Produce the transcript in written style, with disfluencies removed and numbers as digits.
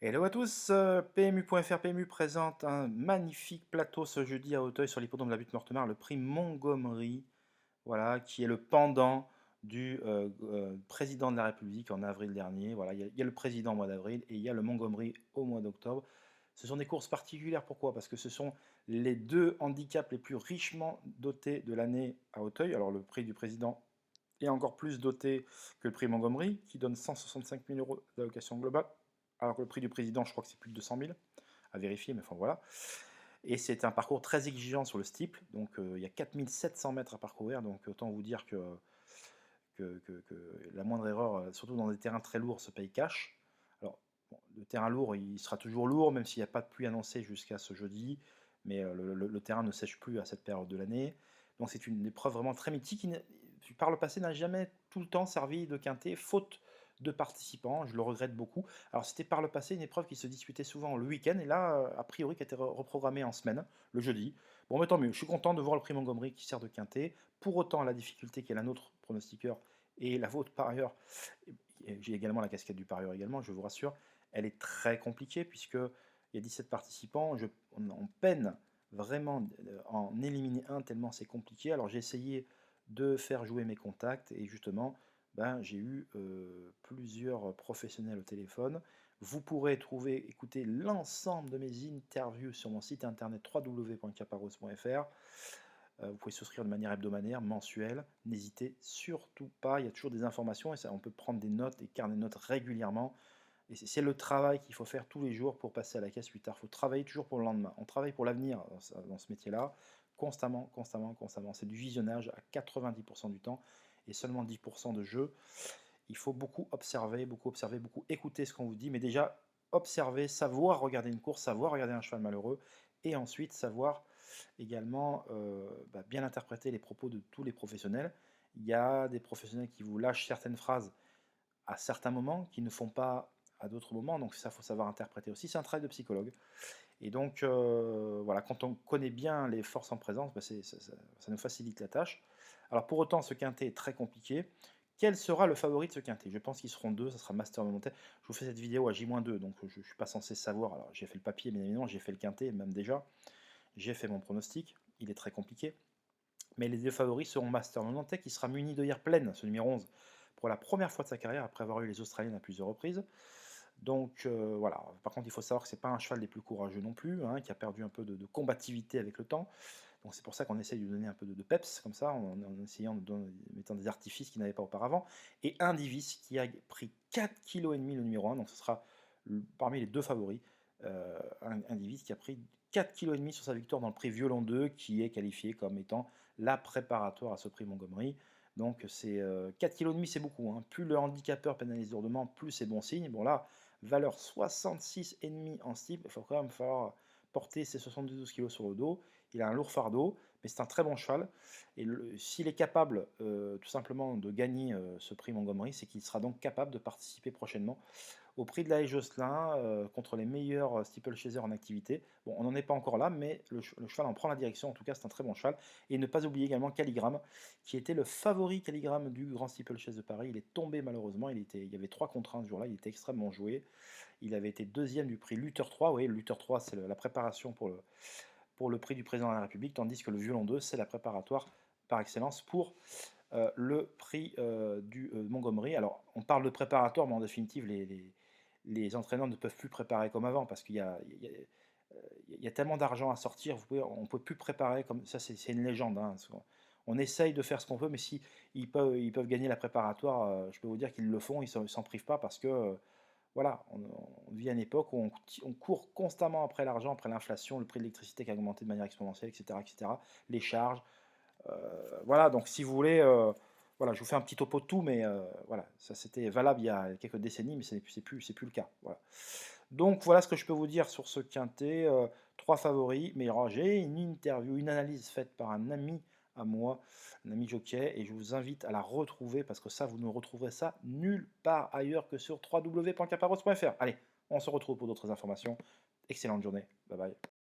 Hello à tous, PMU.fr PMU présente un magnifique plateau ce jeudi à Auteuil sur l'hippodrome de la Butte-Mortemart, le prix Montgomery, voilà, qui est le pendant du président de la République en avril dernier. Voilà, il y a le président au mois d'avril et il y a le Montgomery au mois d'octobre. Ce sont des courses particulières, pourquoi? Parce que ce sont les deux handicaps les plus richement dotés de l'année à Auteuil. Alors le prix du président est encore plus doté que le prix Montgomery, qui donne 165 000 euros d'allocation globale, alors que le prix du président, je crois que c'est plus de 200 000, à vérifier, mais enfin voilà. Et c'est un parcours très exigeant sur le steeple, donc il y a 4700 mètres à parcourir, donc autant vous dire que la moindre erreur, surtout dans des terrains très lourds, se paye cash. Alors, bon, le terrain lourd, il sera toujours lourd, même s'il n'y a pas de pluie annoncée jusqu'à ce jeudi, mais le terrain ne sèche plus à cette période de l'année. Donc c'est une épreuve vraiment très mythique qui, par le passé, n'a jamais tout le temps servi de quintet, faute de participants, je le regrette beaucoup. Alors c'était par le passé une épreuve qui se disputait souvent le week-end, et là, a priori, qui a été reprogrammée en semaine, le jeudi. Bon, mais tant mieux, je suis content de voir le prix Montgomery qui sert de quintet. Pour autant, la difficulté qui est la nôtre, pronostiqueur, et la vôtre par ailleurs, j'ai également la casquette du parieur également, je vous rassure, elle est très compliquée puisque il y a 17 participants, on peine vraiment en éliminer un tellement c'est compliqué. Alors j'ai essayé de faire jouer mes contacts et justement, ben, j'ai eu plusieurs professionnels au téléphone. Vous pourrez écouter l'ensemble de mes interviews sur mon site internet www.caparros.fr. Vous pouvez souscrire de manière hebdomadaire, mensuelle. N'hésitez surtout pas, il y a toujours des informations et ça, on peut prendre des notes, des carnets de notes régulièrement. Et c'est le travail qu'il faut faire tous les jours pour passer à la caisse plus tard. Il faut travailler toujours pour le lendemain. On travaille pour l'avenir dans ce métier-là, constamment, constamment, constamment. C'est du visionnage à 90% du temps et seulement 10% de jeu. Il faut beaucoup observer, beaucoup écouter ce qu'on vous dit, mais déjà observer, savoir regarder une course, savoir regarder un cheval malheureux, et ensuite savoir également bien interpréter les propos de tous les professionnels. Il y a des professionnels qui vous lâchent certaines phrases à certains moments, qui ne font pas à d'autres moments, donc ça, il faut savoir interpréter aussi. C'est un travail de psychologue. Et donc, voilà, quand on connaît bien les forces en présence, ça nous facilite la tâche. Alors, pour autant, ce quintet est très compliqué. Quel sera le favori de ce quintet? Je pense qu'ils seront deux, ça sera Master Montais. Je vous fais cette vidéo à J-2, donc je ne suis pas censé savoir. Alors, j'ai fait le papier, bien évidemment, j'ai fait le quintet, même déjà. J'ai fait mon pronostic, il est très compliqué. Mais les deux favoris seront Master Montais, qui sera muni d'œillères pleines, ce numéro 11, pour la première fois de sa carrière, après avoir eu les Australiennes à plusieurs reprises. Donc voilà, par contre il faut savoir que ce n'est pas un cheval des plus courageux non plus, hein, qui a perdu un peu de combativité avec le temps. Donc c'est pour ça qu'on essaye de lui donner un peu de peps, comme ça, en essayant mettant des artifices qu'il n'avait pas auparavant. Et un Divis qui a pris 4,5 kg le numéro 1, donc ce sera parmi les deux favoris. Un Divis qui a pris 4,5 kg sur sa victoire dans le prix Violon 2, qui est qualifié comme étant la préparatoire à ce prix Montgomery. Donc c'est 4,5 kg, c'est beaucoup, hein. Plus le handicapeur pénalise lourdement, plus c'est bon signe. Bon là, valeur 66,5 en steeple, il faut quand même falloir porter ses 72 kg sur le dos. Il a un lourd fardeau, mais c'est un très bon cheval. Et s'il est capable tout simplement de gagner ce prix Montgomery, c'est qu'il sera donc capable de participer prochainement au prix de la Haie Josselin contre les meilleurs steeplechasers en activité. Bon, on n'en est pas encore là, mais le cheval en prend la direction. En tout cas, c'est un très bon cheval. Et ne pas oublier également Caligram, qui était le favori Caligram du Grand Steeplechase de Paris. Il est tombé malheureusement. Il y avait 3 contre 1 ce jour-là. Il était extrêmement joué. Il avait été deuxième du prix Luther 3. Vous voyez, le Luther 3, c'est la préparation pour le prix du président de la République, tandis que le Violon 2, c'est la préparatoire par excellence pour le prix du Montgomery. Alors, on parle de préparatoire, mais en définitive, les entraîneurs ne peuvent plus préparer comme avant parce qu'il y a tellement d'argent à sortir, on ne peut plus préparer comme ça, c'est une légende, hein. On essaye de faire ce qu'on peut, mais si ils peuvent gagner la préparatoire, je peux vous dire qu'ils le font, ils ne s'en privent pas parce que voilà, on vit à une époque où on court constamment après l'argent, après l'inflation, le prix de l'électricité qui a augmenté de manière exponentielle, etc., etc., les charges. Voilà, donc si vous voulez, voilà, je vous fais un petit topo de tout, mais voilà, ça c'était valable il y a quelques décennies, mais c'est plus le cas. Voilà. Donc voilà ce que je peux vous dire sur ce quintet. 3 favoris, mais j'ai une interview, une analyse faite par un ami à moi, un ami jockey, et je vous invite à la retrouver parce que ça, vous ne retrouverez ça nulle part ailleurs que sur www.caparros.fr. Allez, on se retrouve pour d'autres informations. Excellente journée. Bye bye.